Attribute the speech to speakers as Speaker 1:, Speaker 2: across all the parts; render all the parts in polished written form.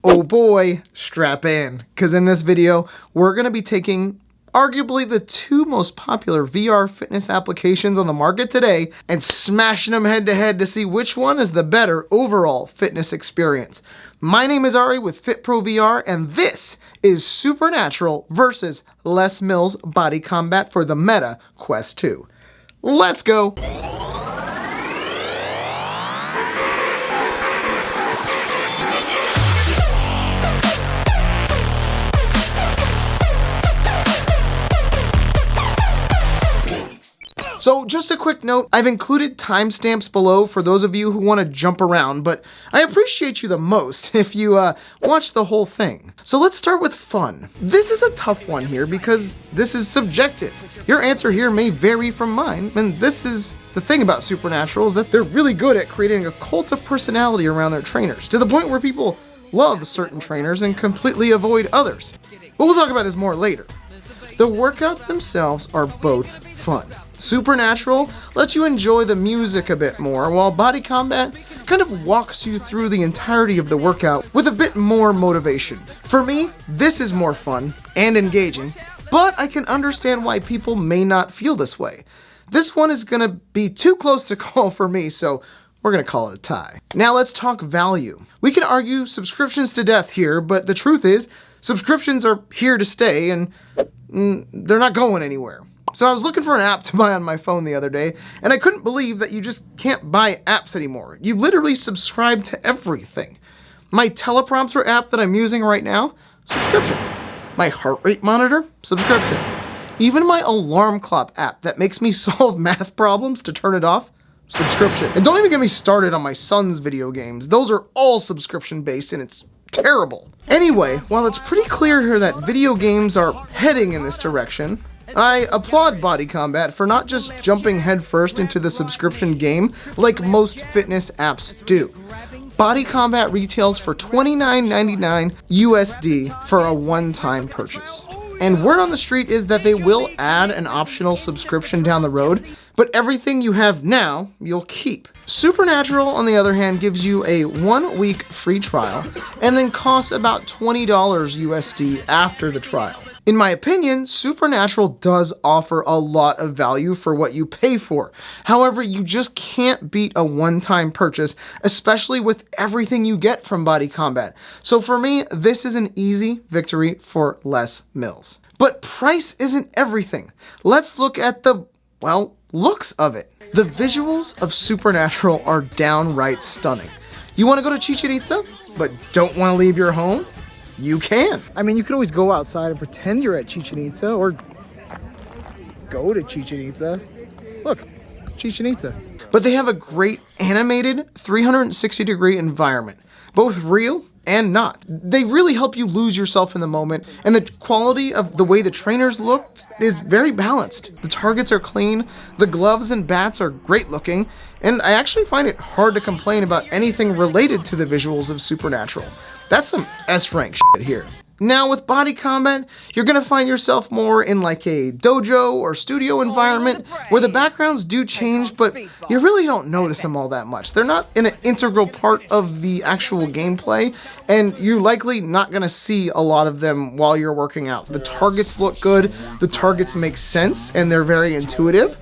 Speaker 1: Oh boy, strap in, because in this video, we're going to be taking arguably the two most popular VR fitness applications on the market today and smashing them head to head to see which one is the better overall fitness experience. My name is Ari with FitPro VR, and this is Supernatural versus Les Mills Body Combat for the Meta Quest 2. Let's go! So just a quick note, I've included timestamps below for those of you who want to jump around, but I appreciate you the most if you watch the whole thing. So let's start with fun. This is a tough one here because this is subjective. Your answer here may vary from mine, and this is the thing about Supernatural is that they're really good at creating a cult of personality around their trainers, to the point where people love certain trainers and completely avoid others. But we'll talk about this more later. The workouts themselves are both fun. Supernatural lets you enjoy the music a bit more, while Body Combat kind of walks you through the entirety of the workout with a bit more motivation. For me, this is more fun and engaging, but I can understand why people may not feel this way. This one is going to be too close to call for me, so we're going to call it a tie. Now let's talk value. We can argue subscriptions to death here, but the truth is, subscriptions are here to stay and they're not going anywhere. So I was looking for an app to buy on my phone the other day, and I couldn't believe that you just can't buy apps anymore. You literally subscribe to everything. My teleprompter app that I'm using right now, subscription. My heart rate monitor, subscription. Even my alarm clock app that makes me solve math problems to turn it off, subscription. And don't even get me started on my son's video games. Those are all subscription based, and it's terrible. Anyway, while it's pretty clear here that video games are heading in this direction, I applaud Body Combat for not just jumping headfirst into the subscription game like most fitness apps do. Body Combat retails for $29.99 USD for a one-time purchase. And word on the street is that they will add an optional subscription down the road, but everything you have now, you'll keep. Supernatural, on the other hand, gives you a 1-week free trial and then costs about $20 USD after the trial. In my opinion, Supernatural does offer a lot of value for what you pay for. However, you just can't beat a one-time purchase, especially with everything you get from Body Combat. So for me, this is an easy victory for Les Mills. But price isn't everything. Let's look at the, well, looks of it. The visuals of Supernatural are downright stunning. You want to go to Chichen Itza, but don't want to leave your home? You can. I mean, you could always go outside and pretend you're at Chichen Itza, or go to Chichen Itza. Look, it's Chichen Itza. But they have a great animated 360-degree environment, both real and not. They really help you lose yourself in the moment, and the quality of the way the trainers looked is very balanced. The targets are clean, the gloves and bats are great looking, and I actually find it hard to complain about anything related to the visuals of Supernatural. That's some S-rank shit here. Now with Body Combat, you're gonna find yourself more in like a dojo or studio environment where the backgrounds do change, but you really don't notice them all that much. They're not an integral part of the actual gameplay, and you're likely not gonna see a lot of them while you're working out. The targets look good, the targets make sense, and they're very intuitive.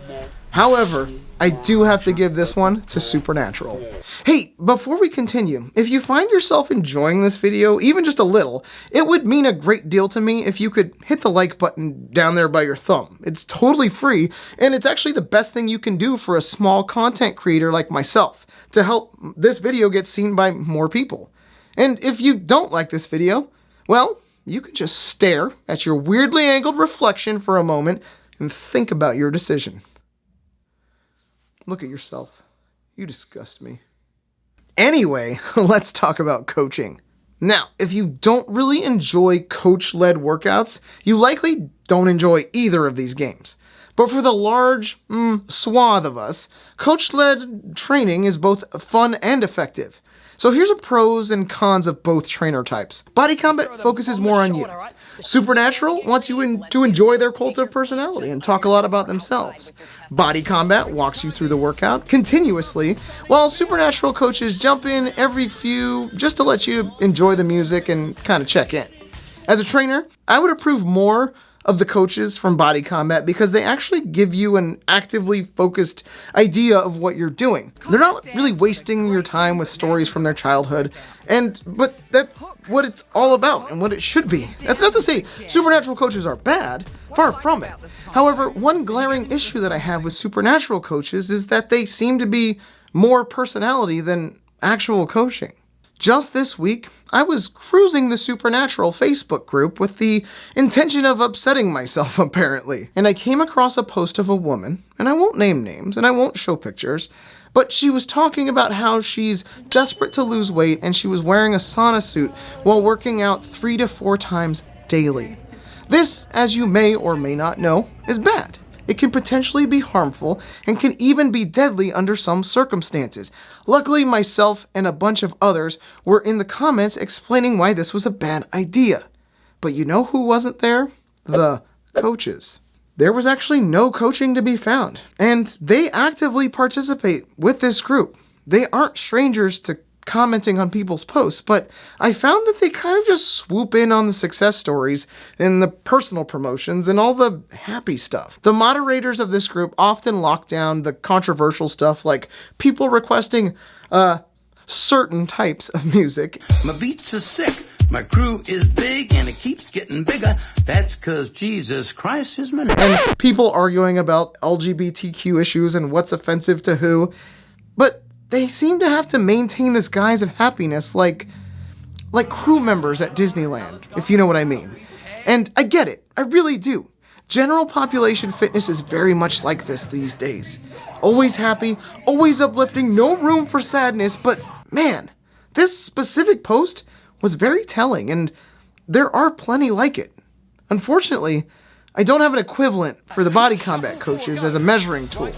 Speaker 1: However, I do have to give this one to Supernatural. Hey, before we continue, if you find yourself enjoying this video, even just a little, it would mean a great deal to me if you could hit the like button down there by your thumb. It's totally free, and it's actually the best thing you can do for a small content creator like myself to help this video get seen by more people. And if you don't like this video, well, you can just stare at your weirdly angled reflection for a moment and think about your decision. Look at yourself. You disgust me. Anyway, let's talk about coaching. Now, if you don't really enjoy coach-led workouts, you likely don't enjoy either of these games. But for the large swath of us, coach-led training is both fun and effective. So here's the pros and cons of both trainer types. Body Combat focuses more on you. Supernatural wants you to enjoy their cult of personality and talk a lot about themselves. Body Combat walks you through the workout continuously, while Supernatural coaches jump in every few just to let you enjoy the music and kind of check in. As a trainer, I would approve more of the coaches from Body Combat because they actually give you an actively focused idea of what you're doing. They're not really wasting your time with stories from their childhood, but that's what it's all about and what it should be. That's not to say Supernatural coaches are bad, far from it. However, one glaring issue that I have with Supernatural coaches is that they seem to be more personality than actual coaching. Just this week, I was cruising the Supernatural Facebook group with the intention of upsetting myself, apparently. And I came across a post of a woman, and I won't name names, and I won't show pictures, but she was talking about how she's desperate to lose weight and she was wearing a sauna suit while working out 3 to 4 times daily. This, as you may or may not know, is bad. It can potentially be harmful and can even be deadly under some circumstances. Luckily, myself and a bunch of others were in the comments explaining why this was a bad idea. But you know who wasn't there? The coaches. There was actually no coaching to be found, and they actively participate with this group. They aren't strangers to commenting on people's posts, but I found that they kind of just swoop in on the success stories and the personal promotions and all the happy stuff. The moderators of this group often lock down the controversial stuff like people requesting certain types of music.
Speaker 2: My beats are sick, my crew is big, and it keeps getting bigger. That's 'cause Jesus Christ is my name.
Speaker 1: And people arguing about LGBTQ issues and what's offensive to who. But they seem to have to maintain this guise of happiness like crew members at Disneyland, if you know what I mean. And I get it, I really do. General population fitness is very much like this these days. Always happy, always uplifting, no room for sadness, but man, this specific post was very telling, and there are plenty like it. Unfortunately, I don't have an equivalent for the Body Combat coaches as a measuring tool.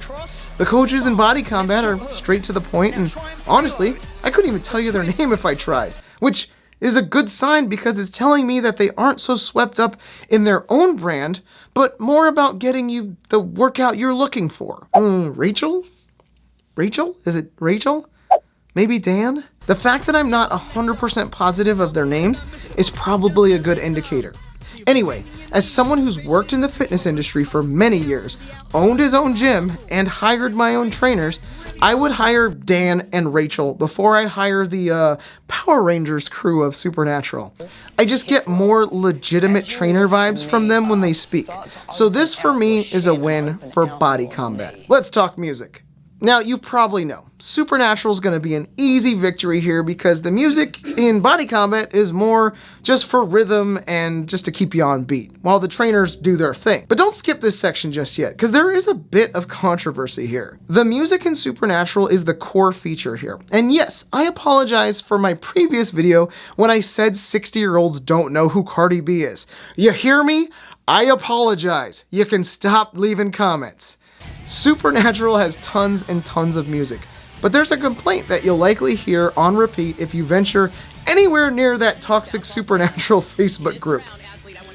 Speaker 1: The coaches in Body Combat are straight to the point, and honestly, I couldn't even tell you their name if I tried, which is a good sign because it's telling me that they aren't so swept up in their own brand, but more about getting you the workout you're looking for. Rachel? Rachel? Is it Rachel? Maybe Dan? The fact that I'm not 100% positive of their names is probably a good indicator. Anyway, as someone who's worked in the fitness industry for many years, owned his own gym, and hired my own trainers, I would hire Dan and Rachel before I'd hire the Power Rangers crew of Supernatural. I just get more legitimate trainer vibes from them when they speak. So this for me is a win for Body Combat. Let's talk music. Now, you probably know, Supernatural is going to be an easy victory here because the music in Body Combat is more just for rhythm and just to keep you on beat, while the trainers do their thing. But don't skip this section just yet, because there is a bit of controversy here. The music in Supernatural is the core feature here. And yes, I apologize for my previous video when I said 60-year-olds don't know who Cardi B is. You hear me? I apologize. You can stop leaving comments. Supernatural has tons and tons of music, but there's a complaint that you'll likely hear on repeat if you venture anywhere near that toxic Supernatural Facebook group.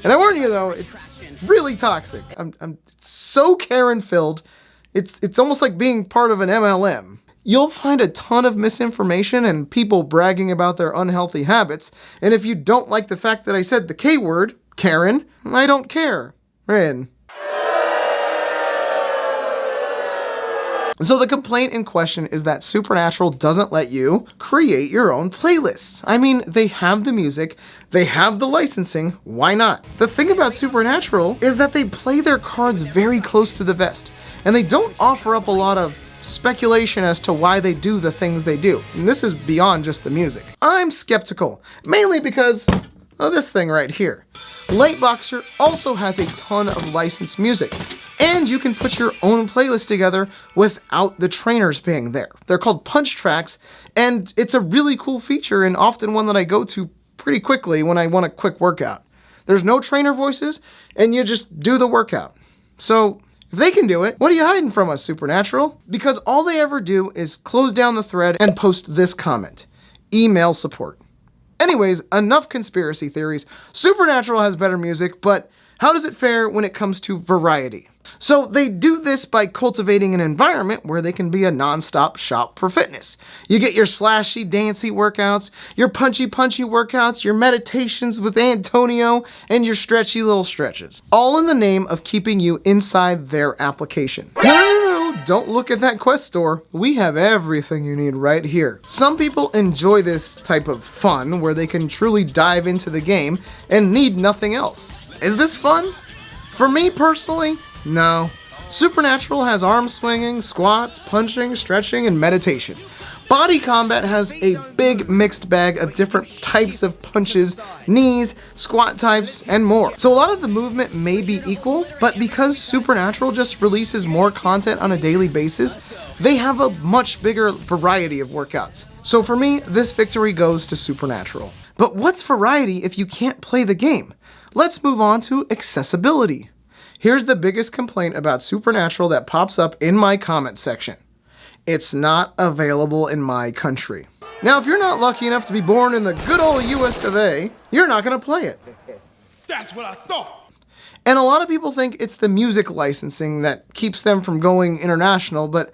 Speaker 1: And I warn you though, it's really toxic. It's so Karen-filled, it's almost like being part of an MLM. You'll find a ton of misinformation and people bragging about their unhealthy habits, and if you don't like the fact that I said the K word, Karen, I don't care. Rin. So the complaint in question is that Supernatural doesn't let you create your own playlists. I mean, they have the music, they have the licensing, why not? The thing about Supernatural is that they play their cards very close to the vest, and they don't offer up a lot of speculation as to why they do the things they do. And this is beyond just the music. I'm skeptical, mainly because of this thing right here. Lightboxer also has a ton of licensed music, and you can put your own playlist together without the trainers being there. They're called punch tracks, and it's a really cool feature and often one that I go to pretty quickly when I want a quick workout. There's no trainer voices, and you just do the workout. So if they can do it, what are you hiding from us, Supernatural? Because all they ever do is close down the thread and post this comment. email support. Anyways, enough conspiracy theories. Supernatural has better music, but how does it fare when it comes to variety? So they do this by cultivating an environment where they can be a non-stop shop for fitness. You get your slashy, dancey workouts, your punchy workouts, your meditations with Antonio, and your stretchy little stretches. All in the name of keeping you inside their application. No, don't look at that Quest store. We have everything you need right here. Some people enjoy this type of fun where they can truly dive into the game and need nothing else. Is this fun? For me personally, no. Supernatural has arm swinging, squats, punching, stretching, and meditation. Body Combat has a big mixed bag of different types of punches, knees, squat types, and more. So a lot of the movement may be equal, but because Supernatural just releases more content on a daily basis, they have a much bigger variety of workouts. So for me, this victory goes to Supernatural. But what's variety if you can't play the game? Let's move on to accessibility. Here's the biggest complaint about Supernatural that pops up in my comment section. It's not available in my country. Now, if you're not lucky enough to be born in the good old US of A, you're not going to play it.
Speaker 3: That's what I thought.
Speaker 1: And a lot of people think it's the music licensing that keeps them from going international, but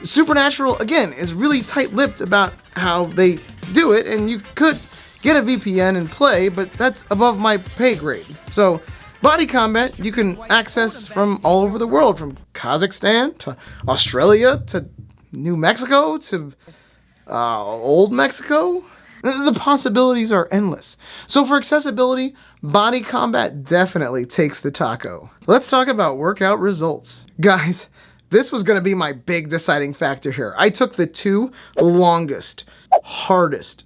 Speaker 1: Supernatural, again, is really tight-lipped about how they do it, and you could get a VPN and play, but that's above my pay grade. So, Body Combat, you can access from all over the world, from Kazakhstan to Australia to New Mexico to Old Mexico. The possibilities are endless. So for accessibility, Body Combat definitely takes the taco. Let's talk about workout results. Guys, this was going to be my big deciding factor here. I took the two longest, hardest,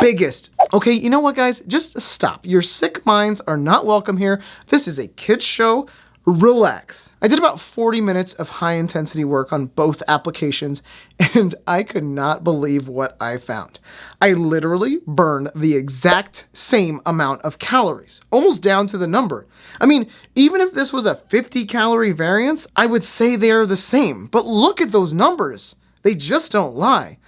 Speaker 1: biggest. Okay, you know what, guys? Just stop. Your sick minds are not welcome here. This is a kids show. Relax. I did about 40 minutes of high intensity work on both applications, and I could not believe what I found. I literally burned the exact same amount of calories, almost down to the number. I mean, even if this was a 50 calorie variance, I would say they are the same. But look at those numbers. They just don't lie.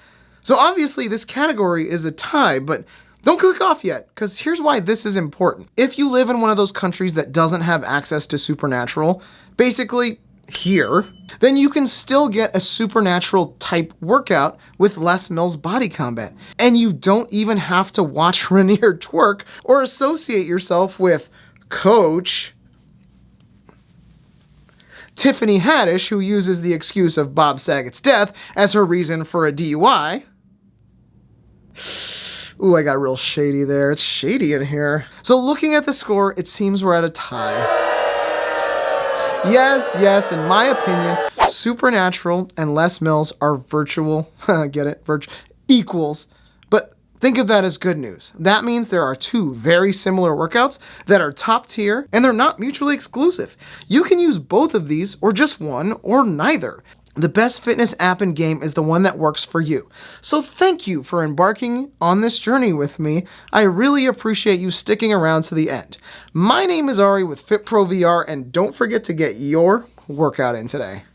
Speaker 1: So obviously this category is a tie, but don't click off yet, because here's why this is important. If you live in one of those countries that doesn't have access to Supernatural, basically here, then you can still get a Supernatural type workout with Les Mills Body Combat. And you don't even have to watch Rainier twerk or associate yourself with Coach Tiffany Haddish, who uses the excuse of Bob Saget's death as her reason for a DUI. Ooh, I got real shady there. It's shady in here. So looking at the score, it seems we're at a tie. Yes, in my opinion, Supernatural and Les Mills are virtual, get it? Equals. But think of that as good news. That means there are two very similar workouts that are top tier, and they're not mutually exclusive. You can use both of these, or just one, or neither. The best fitness app and game is the one that works for you. So thank you for embarking on this journey with me. I really appreciate you sticking around to the end. My name is Ari with FitPro VR, and don't forget to get your workout in today.